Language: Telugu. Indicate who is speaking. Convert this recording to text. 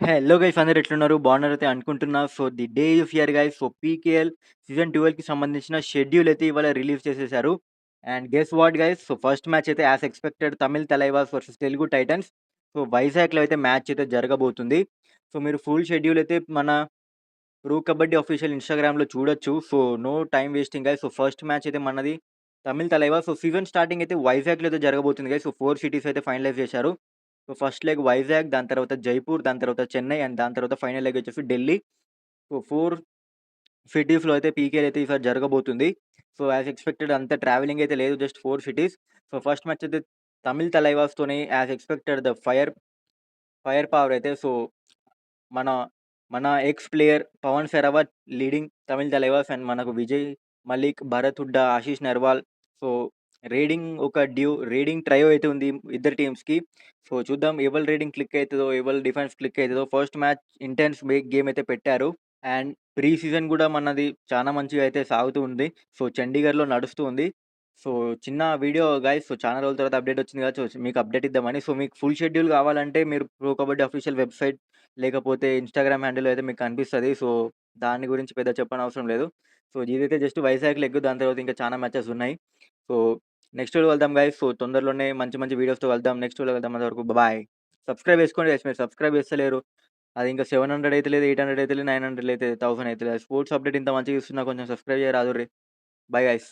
Speaker 1: హలో గైస్ అందరూ ఎట్లున్నారు? బాగున్నారైతే అనుకుంటున్నా. So, the day is here guys. So, PKL season 12కి సంబంధించిన షెడ్యూల్ అయితే ఇవాళ రిలీజ్ చేసేసారు. And guess what guys? So, first match అయితే as expected Tamil Thalaivas versus Telugu titans. So, వైజాగ్‌లో అయితే మ్యాచ్ అయితే జరగబోతుంది. సో, మీరు ఫుల్ షెడ్యూల్ అయితే మన ప్రో కబడ్డీ ఆఫీషియల్ ఇన్‌స్టాగ్రామ్‌లో చూడొచ్చు. So, no time wasting guys. So, first match అయితే మనది Tamil Thalaivas. So, season starting అయితే వైజాగ్‌లో అయితే జరగబోతుంది గైస్. సో, 4 సిటీస్ అయితే ఫైనలైజ్ చేశారు. సో, ఫస్ట్ లెగ్ వైజాగ్, దాని తర్వాత జైపూర్, దాని తర్వాత చెన్నై అండ్ దాని తర్వాత ఫైనల్ లెగ్ వచ్చేసి ఢిల్లీ. సో, 4 సిటీస్‌లో అయితే పీకేఎల్ అయితే ఈసారి జరగబోతుంది. సో, యాస్ ఎక్స్‌పెక్టెడ్ అంత ట్రావెలింగ్ అయితే లేదు. Just 4 cities. So, first match అయితే తమిళ్ తలైవాస్‌తోని as expected the fire power అయితే సో, మన మన ex player 'Pawan Sehrawat' leading Tamil Thalaivas and మనకు Vijay Malik, Bharat Hooda, Ashish Narwal. So, raiding trio అయితే ఉంది ఇద్దరి టీమ్స్‌కి. సో, చూద్దాం ఎవరి రేడింగ్ క్లిక్ అయితదో, ఎవరి డిఫెన్స్ క్లిక్ అయితదో. ఫస్ట్ మ్యాచ్ ఇంటెన్స్ గేమ్ అయితే పెట్టారు. అండ్ ప్రీ సీజన్ గూడా మనది చానా మంచిగా అయితే సాగుతూ ఉంది. సో, చండీగఢ్‌లో నడుస్తూ ఉంది. సో, చిన్న వీడియో గైస్. సో, చానా రోజుల తర్వాత అప్డేట్ వచ్చింది కదా! సో, మీకు అప్డేట్ ఇద్దామని. సో, మీకు ఫుల్ షెడ్యూల్ కావాలంటే మీరు ప్రో కబడ్డీ ఆఫీషియల్ వెబ్‌సైట్ లేకపోతే ఇన్‌స్టాగ్రామ్ హ్యాండిల్ అయితే మీకు కనిపిస్తది. సో, దాని గురించి పెద్దగా చెప్పనవసరం లేదు. సో, ఇదైతే జస్ట్ వైజాగ్ లెగ్. దాని తర్వాత ఇంకా చానా మ్యాచెస్ ఉన్నాయి. సో, నెక్స్ట్ వీడియోలో కలుద్దాం గైస్. సో, తొందరలోనే మంచి మంచి వీడియోస్‌తో కలుద్దాం. నెక్స్ట్ వీడియోలో కలుద్దాం. అంతవరకు బాయ్. సబ్స్క్రైబ్ చేసుకోండి గైస్. మీరు సబ్స్క్రైబ్ చేస్తలేరు. అది ఇంకా 700 అయితలేదు, 800 అయితలేదు, 900 అయితలేదు, 1000 అయితలేదు. స్పోర్ట్స్ అప్డేట్ ఇంత మంచిగా ఇస్తున్నా కొంచెం సబ్స్క్రైబ్ చేయరాదుర్రి. Bye guys.